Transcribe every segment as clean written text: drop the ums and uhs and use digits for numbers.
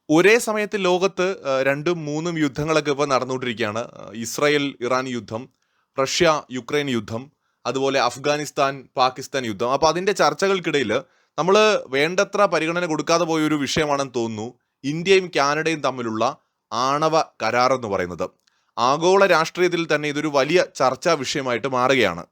ഒരേ സമയത്ത് ലോകത്ത് രണ്ടും മൂന്നും യുദ്ധങ്ങളൊക്കെ ഇപ്പോൾ നടന്നുകൊണ്ടിരിക്കുകയാണ്. ഇസ്രായേൽ ഇറാൻ യുദ്ധം, റഷ്യ യുക്രൈൻ യുദ്ധം, അതുപോലെ അഫ്ഗാനിസ്ഥാൻ പാകിസ്ഥാൻ യുദ്ധം. അപ്പോൾ അതിൻ്റെ ചർച്ചകൾക്കിടയിൽ നമ്മൾ വേണ്ടത്ര പരിഗണന കൊടുക്കാതെ പോയൊരു വിഷയമാണെന്ന് തോന്നുന്നു ഇന്ത്യയും കാനഡയും തമ്മിലുള്ള ആണവ കരാർ എന്ന് പറയുന്നത്. ആഗോള രാഷ്ട്രീയത്തിൽ തന്നെ ഇതൊരു വലിയ ചർച്ചാ വിഷയമായിട്ട് മാറുകയാണ്.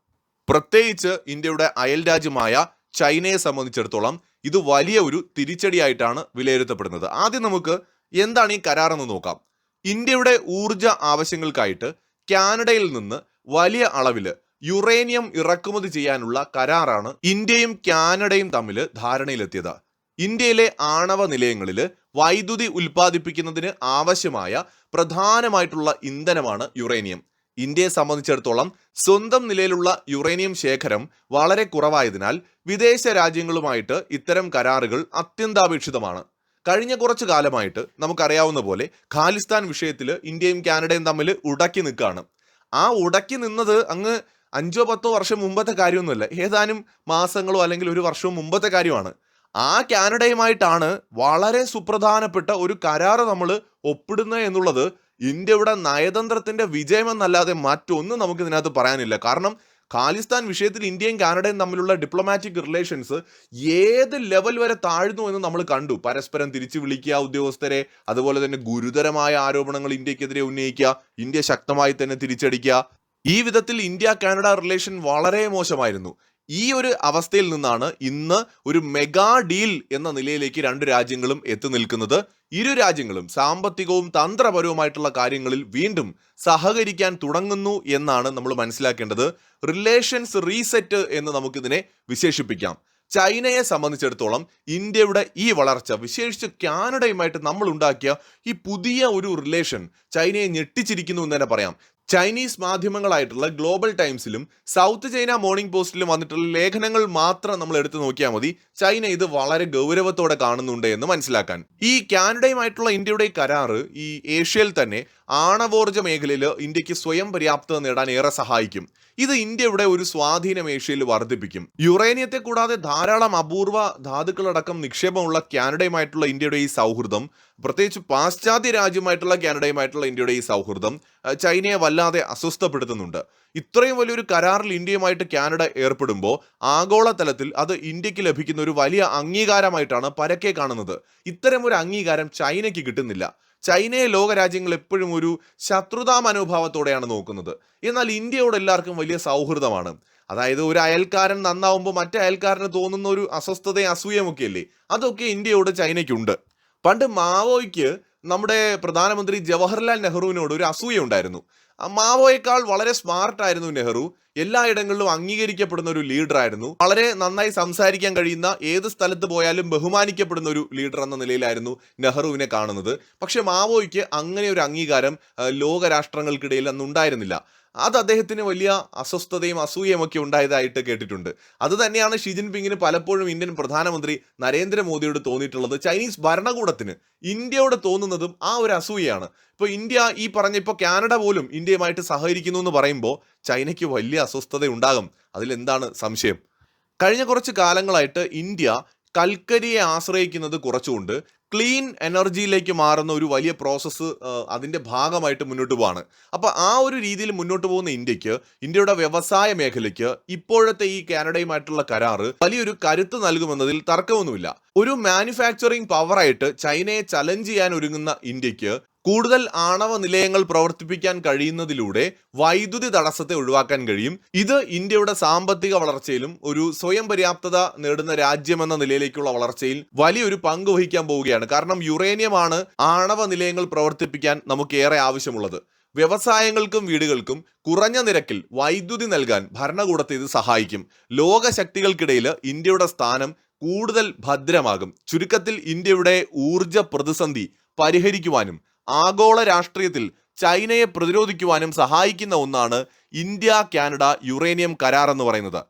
പ്രത്യേകിച്ച് ഇന്ത്യയുടെ അയൽ രാജ്യമായ ചൈനയെ സംബന്ധിച്ചിടത്തോളം ഇത് വലിയ ഒരു തിരിച്ചടിയായിട്ടാണ് വിലയിരുത്തപ്പെടുന്നത്. ആദ്യം നമുക്ക് എന്താണ് ഈ കരാർ എന്ന് നോക്കാം. ഇന്ത്യയുടെ ഊർജ ആവശ്യങ്ങൾക്കായിട്ട് കാനഡയിൽ നിന്ന് വലിയ അളവിൽ യുറേനിയം ഇറക്കുമതി ചെയ്യാനുള്ള കരാറാണ് ഇന്ത്യയും കാനഡയും തമ്മിൽ ധാരണയിലെത്തിയത്. ഇന്ത്യയിലെ ആണവ നിലയങ്ങളിൽ വൈദ്യുതി ഉൽപ്പാദിപ്പിക്കുന്നതിന് ആവശ്യമായ പ്രധാനമായിട്ടുള്ള ഇന്ധനമാണ് യുറേനിയം. ഇന്ത്യയെ സംബന്ധിച്ചിടത്തോളം സ്വന്തം നിലയിലുള്ള യുറേനിയം ശേഖരം വളരെ കുറവായതിനാൽ വിദേശ രാജ്യങ്ങളുമായിട്ട് ഇത്തരം കരാറുകൾ അത്യന്താപേക്ഷിതമാണ്. കഴിഞ്ഞ കുറച്ചു കാലമായിട്ട് നമുക്കറിയാവുന്ന പോലെ ഖാലിസ്ഥാൻ വിഷയത്തിൽ ഇന്ത്യയും കാനഡയും തമ്മിൽ ഉടക്കി നിൽക്കുകയാണ്. ആ ഉടക്കി നിന്നത് അങ്ങ് 5-10 വർഷം മുമ്പത്തെ കാര്യമൊന്നുമല്ല, ഏതാനും മാസങ്ങളോ അല്ലെങ്കിൽ ഒരു വർഷവും മുമ്പത്തെ കാര്യമാണ്. ആ കാനഡയുമായിട്ടാണ് വളരെ സുപ്രധാനപ്പെട്ട ഒരു കരാറ് നമ്മൾ ഒപ്പിടുന്നത് എന്നുള്ളത് ഇന്ത്യയുടെ നയതന്ത്രത്തിന്റെ വിജയമെന്നല്ലാതെ മറ്റൊന്നും നമുക്ക് ഇതിനകത്ത് പറയാനില്ല. കാരണം ഖാലിസ്ഥാൻ വിഷയത്തിൽ ഇന്ത്യയും കാനഡയും തമ്മിലുള്ള ഡിപ്ലോമാറ്റിക് റിലേഷൻസ് ഏത് ലെവൽ വരെ താഴ്ന്നു എന്ന് നമ്മൾ കണ്ടു. പരസ്പരം തിരിച്ചു വിളിക്കുക ഉദ്യോഗസ്ഥരെ, അതുപോലെ തന്നെ ഗുരുതരമായ ആരോപണങ്ങൾ ഇന്ത്യക്കെതിരെ ഉന്നയിക്കുക, ഇന്ത്യ ശക്തമായി തന്നെ തിരിച്ചടിക്കുക. ഈ വിധത്തിൽ ഇന്ത്യ കാനഡ റിലേഷൻ വളരെ മോശമായിരുന്നു. ഈ ഒരു അവസ്ഥയിൽ നിന്നാണ് ഇന്ന് ഒരു മെഗാ ഡീൽ എന്ന നിലയിലേക്ക് രണ്ട് രാജ്യങ്ങളും എത്തി നിൽക്കുന്നത്. ഇരു രാജ്യങ്ങളും സാമ്പത്തികവും തന്ത്രപരവുമായിട്ടുള്ള കാര്യങ്ങളിൽ വീണ്ടും സഹകരിക്കാൻ തുടങ്ങുന്നു എന്നാണ് നമ്മൾ മനസ്സിലാക്കേണ്ടത്. റിലേഷൻസ് റീസെറ്റ് എന്ന് നമുക്കിതിനെ വിശേഷിപ്പിക്കാം. ചൈനയെ സംബന്ധിച്ചിടത്തോളം ഇന്ത്യയുടെ ഈ വളർച്ച, വിശേഷിച്ച് കാനഡയുമായിട്ട് നമ്മൾ ഉണ്ടാക്കിയ ഈ പുതിയ ഒരു റിലേഷൻ ചൈനയെ ഞെട്ടിച്ചിരിക്കുന്നു എന്ന് തന്നെ പറയാം. ചൈനീസ് മാധ്യമങ്ങളായിട്ടുള്ള ഗ്ലോബൽ ടൈംസിലും സൗത്ത് ചൈന മോർണിംഗ് പോസ്റ്റിലും വന്നിട്ടുള്ള ലേഖനങ്ങൾ മാത്രം നമ്മൾ എടുത്തു നോക്കിയാൽ മതി ചൈന ഇത് വളരെ ഗൗരവത്തോടെ കാണുന്നുണ്ട് എന്ന് മനസ്സിലാക്കാൻ. ഈ കാനഡയുമായിട്ടുള്ള ഇന്ത്യയുടെ കരാറ് ഈ ഏഷ്യയിൽ തന്നെ ആണവോർജ മേഖലയിൽ ഇന്ത്യക്ക് സ്വയം പര്യാപ്തത നേടാൻ ഏറെ സഹായിക്കും. ഇത് ഇന്ത്യയുടെ ഒരു സ്വാധീനം ഏഷ്യയിൽ വർദ്ധിപ്പിക്കും. യുറേനിയത്തെ കൂടാതെ ധാരാളം അപൂർവ ധാതുക്കളടക്കം നിക്ഷേപമുള്ള കാനഡയുമായിട്ടുള്ള ഇന്ത്യയുടെ ഈ സൗഹൃദം, പ്രത്യേകിച്ച് പാശ്ചാത്യ രാജ്യമായിട്ടുള്ള കാനഡയുമായിട്ടുള്ള ഇന്ത്യയുടെ ഈ സൗഹൃദം ചൈനയെ വല്ലാതെ അസ്വസ്ഥപ്പെടുത്തുന്നുണ്ട്. ഇത്രയും വലിയൊരു കരാറിൽ ഇന്ത്യയുമായിട്ട് കാനഡ ഏർപ്പെടുമ്പോൾ ആഗോള തലത്തിൽ അത് ഇന്ത്യക്ക് ലഭിക്കുന്ന ഒരു വലിയ അംഗീകാരമായിട്ടാണ് പരക്കെ കാണുന്നത്. ഇത്തരം ഒരു അംഗീകാരം ചൈനയ്ക്ക് കിട്ടുന്നില്ല. ചൈനയെ ലോകരാജ്യങ്ങൾ എപ്പോഴും ഒരു ശത്രുതാ മനോഭാവത്തോടെയാണ് നോക്കുന്നത്. എന്നാൽ ഇന്ത്യയോട് എല്ലാവർക്കും വലിയ സൗഹൃദമാണ്. അതായത് ഒരു അയൽക്കാരൻ നന്നാവുമ്പോൾ മറ്റേ അയൽക്കാരന് തോന്നുന്ന ഒരു അസ്വസ്ഥതയും അസൂയമൊക്കെ അല്ലേ, അതൊക്കെ ഇന്ത്യയോട് ചൈനയ്ക്കുണ്ട്. പണ്ട് മാവോയ്ക്ക് നമ്മുടെ പ്രധാനമന്ത്രി ജവഹർലാൽ നെഹ്റുവിനോട് ഒരു അസൂയ ഉണ്ടായിരുന്നു. മാവോയേക്കാൾ വളരെ സ്മാർട്ടായിരുന്നു നെഹ്റു. എല്ലായിടങ്ങളിലും അംഗീകരിക്കപ്പെടുന്ന ഒരു ലീഡറായിരുന്നു. വളരെ നന്നായി സംസാരിക്കാൻ കഴിയുന്ന, ഏത് സ്ഥലത്ത് പോയാലും ബഹുമാനിക്കപ്പെടുന്ന ഒരു ലീഡർ എന്ന നിലയിലായിരുന്നു നെഹ്റുവിനെ കാണുന്നത്. പക്ഷെ മാവോയ്ക്ക് അങ്ങനെ ഒരു അംഗീകാരം ലോകരാഷ്ട്രങ്ങൾക്കിടയിൽ അന്ന് ഉണ്ടായിരുന്നില്ല. അത് അദ്ദേഹത്തിന് വലിയ അസ്വസ്ഥതയും അസൂയയും ഒക്കെ ഉണ്ടായതായിട്ട് കേട്ടിട്ടുണ്ട്. അത് തന്നെയാണ് ഷി ജിൻപിങ്ങിന് പലപ്പോഴും ഇന്ത്യൻ പ്രധാനമന്ത്രി നരേന്ദ്രമോദിയോട് തോന്നിയിട്ടുള്ളത്. ചൈനീസ് ഭരണകൂടത്തിന് ഇന്ത്യയോട് തോന്നുന്നതും ആ ഒരു അസൂയയാണ്. ഇപ്പോൾ ഇന്ത്യ ഇപ്പോൾ കാനഡ പോലും ഇന്ത്യയുമായിട്ട് സഹകരിക്കുന്നു എന്ന് പറയുമ്പോൾ ചൈനയ്ക്ക് വലിയ അസ്വസ്ഥത ഉണ്ടാകും. അതിലെന്താണ് സംശയം? കഴിഞ്ഞ കുറച്ച് കാലങ്ങളായിട്ട് ഇന്ത്യ കൽക്കരിയെ ആശ്രയിക്കുന്നത് കുറച്ചുകൊണ്ട് ക്ലീൻ എനർജിയിലേക്ക് മാറുന്ന ഒരു വലിയ പ്രോസസ്സ് അതിൻ്റെ ഭാഗമായിട്ട് മുന്നോട്ട് പോവാണ്. അപ്പോൾ ആ ഒരു രീതിയിൽ മുന്നോട്ട് പോകുന്ന ഇന്ത്യക്ക്, ഇന്ത്യയുടെ വ്യവസായ മേഖലയ്ക്ക് ഇപ്പോഴത്തെ ഈ കാനഡയുമായിട്ടുള്ള കരാറ് വലിയൊരു കരുത്ത് നൽകുമെന്നതിൽ തർക്കമൊന്നുമില്ല. ഒരു മാനുഫാക്ചറിങ് പവറായിട്ട് ചൈനയെ ചലഞ്ച് ചെയ്യാൻ ഒരുങ്ങുന്ന ഇന്ത്യക്ക് കൂടുതൽ ആണവ നിലയങ്ങൾ പ്രവർത്തിപ്പിക്കാൻ കഴിയുന്നതിലൂടെ വൈദ്യുതി തടസ്സത്തെ ഒഴിവാക്കാൻ കഴിയും. ഇത് ഇന്ത്യയുടെ സാമ്പത്തിക വളർച്ചയിലും ഒരു സ്വയം പര്യാപ്തത നേടുന്ന രാജ്യമെന്ന നിലയിലേക്കുള്ള വളർച്ചയിൽ വലിയൊരു പങ്ക് വഹിക്കാൻ പോവുകയാണ്. കാരണം യുറേനിയമാണ് ആണവ നിലയങ്ങൾ പ്രവർത്തിപ്പിക്കാൻ നമുക്ക് ഏറെ ആവശ്യമുള്ളത്. വ്യവസായങ്ങൾക്കും വീടുകൾക്കും കുറഞ്ഞ നിരക്കിൽ വൈദ്യുതി നൽകാൻ ഭരണകൂടത്തെ ഇത് സഹായിക്കും. ലോകശക്തികൾക്കിടയിൽ ഇന്ത്യയുടെ സ്ഥാനം കൂടുതൽ ഭദ്രമാകും. ചുരുക്കത്തിൽ ഇന്ത്യയുടെ ഊർജ പ്രതിസന്ധി പരിഹരിക്കുവാനും ആഗോള രാഷ്ട്രീയത്തിൽ ചൈനയെ പ്രതിരോധിക്കുവാനും സഹായിക്കുന്ന ഒന്നാണ് ഇന്ത്യ കാനഡ യുറേനിയം കരാർ എന്ന് പറയുന്നത്.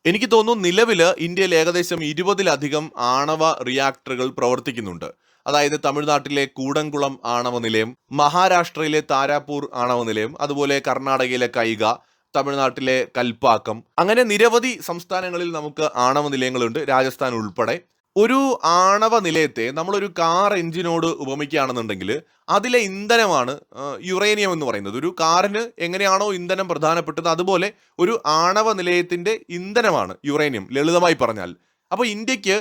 എനിക്ക് തോന്നുന്നു നിലവിൽ ഇന്ത്യയിൽ ഏകദേശം 20-ലധികം ആണവ റിയാക്ടറുകൾ പ്രവർത്തിക്കുന്നുണ്ട്. അതായത് തമിഴ്നാട്ടിലെ കൂടംകുളം ആണവ നിലയം, മഹാരാഷ്ട്രയിലെ താരാപൂർ ആണവ നിലയം, അതുപോലെ കർണാടകയിലെ കൈഗ, തമിഴ്നാട്ടിലെ കൽപ്പാക്കം, അങ്ങനെ നിരവധി സംസ്ഥാനങ്ങളിൽ നമുക്ക് ആണവ നിലയങ്ങളുണ്ട്, രാജസ്ഥാൻ ഉൾപ്പെടെ. ഒരു ആണവ നിലയത്തെ നമ്മളൊരു കാർ എഞ്ചിനോട് ഉപമിക്കുകയാണെന്നുണ്ടെങ്കിൽ അതിലെ ഇന്ധനമാണ് യുറേനിയം എന്ന് പറയുന്നത്. ഒരു കാറിന് എങ്ങനെയാണോ ഇന്ധനം പ്രധാനപ്പെട്ടത് അതുപോലെ ഒരു ആണവ നിലയത്തിന്റെ ഇന്ധനമാണ് യുറേനിയം, ലളിതമായി പറഞ്ഞാൽ. അപ്പോൾ ഇന്ത്യക്ക്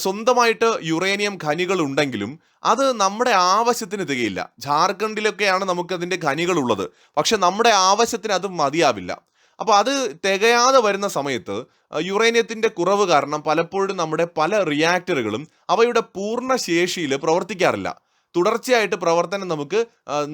സ്വന്തമായിട്ട് യുറേനിയം ഖനികൾ ഉണ്ടെങ്കിലും അത് നമ്മുടെ ആവശ്യത്തിന് തികയില്ല. ജാർഖണ്ഡിലൊക്കെയാണ് നമുക്ക് അതിൻ്റെ ഖനികളുള്ളത്, പക്ഷെ നമ്മുടെ ആവശ്യത്തിന് അത് മതിയാവില്ല. അപ്പോൾ അത് തികയാതെ വരുന്ന സമയത്ത് യുറേനിയത്തിൻ്റെ കുറവ് കാരണം പലപ്പോഴും നമ്മുടെ പല റിയാക്ടറുകളും അവയുടെ പൂർണ്ണ ശേഷിയിൽ പ്രവർത്തിക്കാറില്ല. തുടർച്ചയായിട്ട് പ്രവർത്തനം നമുക്ക്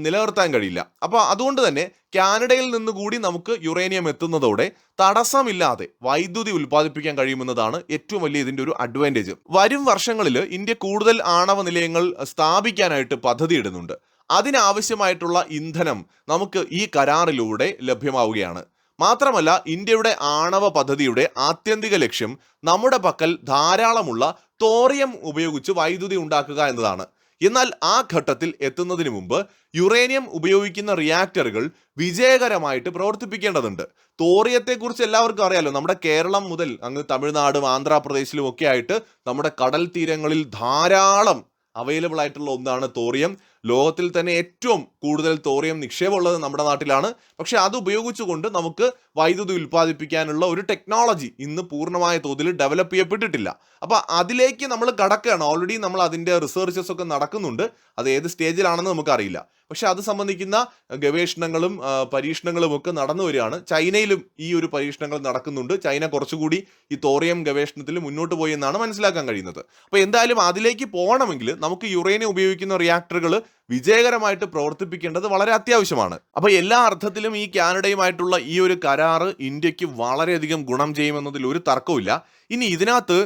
നിലനിർത്താൻ കഴിയില്ല. അപ്പോൾ അതുകൊണ്ട് തന്നെ കാനഡയിൽ നിന്നുകൂടി നമുക്ക് യുറേനിയം എത്തുന്നതോടെ തടസ്സമില്ലാതെ വൈദ്യുതി ഉൽപ്പാദിപ്പിക്കാൻ കഴിയുമെന്നതാണ് ഏറ്റവും വലിയ ഇതിൻ്റെ ഒരു അഡ്വാൻറ്റേജ്. വരും വർഷങ്ങളിൽ ഇന്ത്യ കൂടുതൽ ആണവ നിലയങ്ങൾ സ്ഥാപിക്കാനായിട്ട് പദ്ധതിയിടുന്നുണ്ട്. അതിനാവശ്യമായിട്ടുള്ള ഇന്ധനം നമുക്ക് ഈ കരാറിലൂടെ ലഭ്യമാവുകയാണ്. മാത്രമല്ല, ഇന്ത്യയുടെ ആണവ പദ്ധതിയുടെ ആത്യന്തിക ലക്ഷ്യം നമ്മുടെ പക്കൽ ധാരാളമുള്ള തോറിയം ഉപയോഗിച്ച് വൈദ്യുതി ഉണ്ടാക്കുക എന്നതാണ്. എന്നാൽ ആ ഘട്ടത്തിൽ എത്തുന്നതിന് മുമ്പ് യുറേനിയം ഉപയോഗിക്കുന്ന റിയാക്ടറുകൾ വിജയകരമായിട്ട് പ്രവർത്തിപ്പിക്കേണ്ടതുണ്ട്. തോറിയത്തെക്കുറിച്ച് എല്ലാവർക്കും അറിയാലോ. നമ്മുടെ കേരളം മുതൽ അങ്ങ് തമിഴ്നാടും ആന്ധ്രാപ്രദേശിലും ഒക്കെ ആയിട്ട് നമ്മുടെ കടൽ തീരങ്ങളിൽ ധാരാളം അവൈലബിൾ ആയിട്ടുള്ള ഒന്നാണ് തോറിയം. ലോകത്തിൽ തന്നെ ഏറ്റവും കൂടുതൽ തോറിയം നിക്ഷേപമുള്ളത് നമ്മുടെ നാട്ടിലാണ്. പക്ഷെ അത് ഉപയോഗിച്ചുകൊണ്ട് നമുക്ക് വൈദ്യുതി ഉൽപ്പാദിപ്പിക്കാനുള്ള ഒരു ടെക്നോളജി ഇന്ന് പൂർണ്ണമായ തോതിൽ ഡെവലപ്പ് ചെയ്യപ്പെട്ടിട്ടില്ല. അപ്പോൾ അതിലേക്ക് നമ്മൾ കടക്കുകയാണ്. ഓൾറെഡി നമ്മൾ അതിൻ്റെ റിസർച്ചസ് ഒക്കെ നടക്കുന്നുണ്ട്. അത് ഏത് സ്റ്റേജിലാണെന്ന് നമുക്കറിയില്ല. പക്ഷെ അത് സംബന്ധിക്കുന്ന ഗവേഷണങ്ങളും പരീക്ഷണങ്ങളും ഒക്കെ നടന്നു വരികയാണ്. ചൈനയിലും ഈ ഒരു പരീക്ഷണങ്ങൾ നടക്കുന്നുണ്ട്. ചൈന കുറച്ചുകൂടി ഈ തോറിയം ഗവേഷണത്തിൽ മുന്നോട്ട് പോയി എന്നാണ് മനസ്സിലാക്കാൻ കഴിയുന്നത്. അപ്പോൾ എന്തായാലും അതിലേക്ക് പോകണമെങ്കിൽ നമുക്ക് യുറേനിയം ഉപയോഗിക്കുന്ന റിയാക്ടറുകൾ വിജയകരമായിട്ട് പ്രവർത്തിപ്പിക്കേണ്ടത് വളരെ അത്യാവശ്യമാണ്. അപ്പോൾ എല്ലാ അർത്ഥത്തിലും ഈ കാനഡയുമായിട്ടുള്ള ഈ ഒരു കരാറ് ഇന്ത്യക്ക് വളരെയധികം ഗുണം ചെയ്യുമെന്നതിൽ ഒരു തർക്കവുമില്ല. ഇനി ഇതിനകത്ത്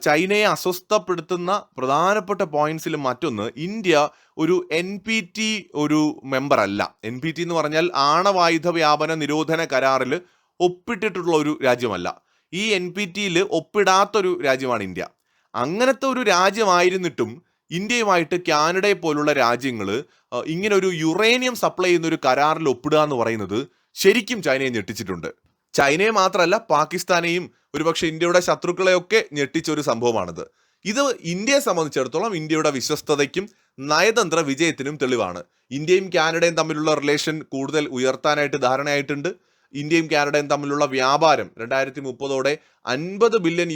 ചൈനയെ അസ്വസ്ഥപ്പെടുത്തുന്ന പ്രധാനപ്പെട്ട പോയിന്റ്സിൽ മറ്റൊന്ന്, ഇന്ത്യ ഒരു NPT ഒരു മെമ്പർ അല്ല. NPT എന്ന് പറഞ്ഞാൽ ആണവായുധ വ്യാപന നിരോധന കരാറിൽ ഒപ്പിട്ടിട്ടുള്ള ഒരു രാജ്യമല്ല. ഈ NPTയിൽ ഒപ്പിടാത്തൊരു രാജ്യമാണ് ഇന്ത്യ. അങ്ങനത്തെ ഒരു രാജ്യമായിരുന്നിട്ടും ഇന്ത്യയുമായിട്ട് കാനഡയെ പോലുള്ള രാജ്യങ്ങൾ ഇങ്ങനെ ഒരു യുറേനിയം സപ്ലൈ ചെയ്യുന്ന ഒരു കരാറിൽ ഒപ്പിടുക എന്ന് പറയുന്നത് ശരിക്കും ചൈനയെ ഞെട്ടിച്ചിട്ടുണ്ട്. ചൈനയെ മാത്രമല്ല, പാകിസ്ഥാനെയും ഒരുപക്ഷെ ഇന്ത്യയുടെ ശത്രുക്കളെയൊക്കെ ഞെട്ടിച്ച ഒരു സംഭവമാണിത്. ഇത് ഇന്ത്യയെ സംബന്ധിച്ചിടത്തോളം ഇന്ത്യയുടെ വിശ്വസ്തതയ്ക്കും നയതന്ത്ര വിജയത്തിനും തെളിവാണ്. ഇന്ത്യയും കാനഡയും തമ്മിലുള്ള റിലേഷൻ കൂടുതൽ ഉയർത്താനായിട്ട് ധാരണയായിട്ടുണ്ട്. ഇന്ത്യയും കാനഡയും തമ്മിലുള്ള വ്യാപാരം 2030 $50 ബില്യൺ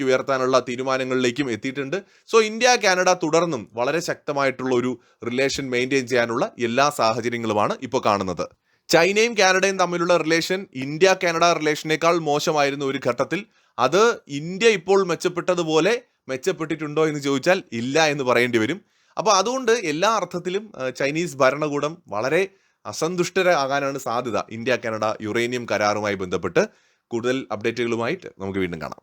ഉയർത്താനുള്ള തീരുമാനങ്ങളിലേക്കും എത്തിയിട്ടുണ്ട്. സോ ഇന്ത്യ കാനഡ തുടർന്നും വളരെ ശക്തമായിട്ടുള്ള ഒരു റിലേഷൻ മെയിൻറ്റെയിൻ ചെയ്യാനുള്ള എല്ലാ സാഹചര്യങ്ങളുമാണ് ഇപ്പോൾ കാണുന്നത്. ചൈനയും കാനഡയും തമ്മിലുള്ള റിലേഷൻ ഇന്ത്യ കാനഡ റിലേഷനേക്കാൾ മോശമായിരുന്ന ഒരു ഘട്ടത്തിൽ അത് ഇന്ത്യ ഇപ്പോൾ മെച്ചപ്പെട്ടതുപോലെ മെച്ചപ്പെട്ടിട്ടുണ്ടോ എന്ന് ചോദിച്ചാൽ ഇല്ല എന്ന് പറയേണ്ടി വരും. അപ്പോൾ അതുകൊണ്ട് എല്ലാ അർത്ഥത്തിലും ചൈനീസ് ഭരണകൂടം വളരെ അസന്തുഷ്ടരാകാനാണ് സാധ്യത. ഇന്ത്യ കാനഡ യുറേനിയം കരാറുമായി ബന്ധപ്പെട്ട് കൂടുതൽ അപ്ഡേറ്റുകളുമായിട്ട് നമുക്ക് വീണ്ടും കാണാം.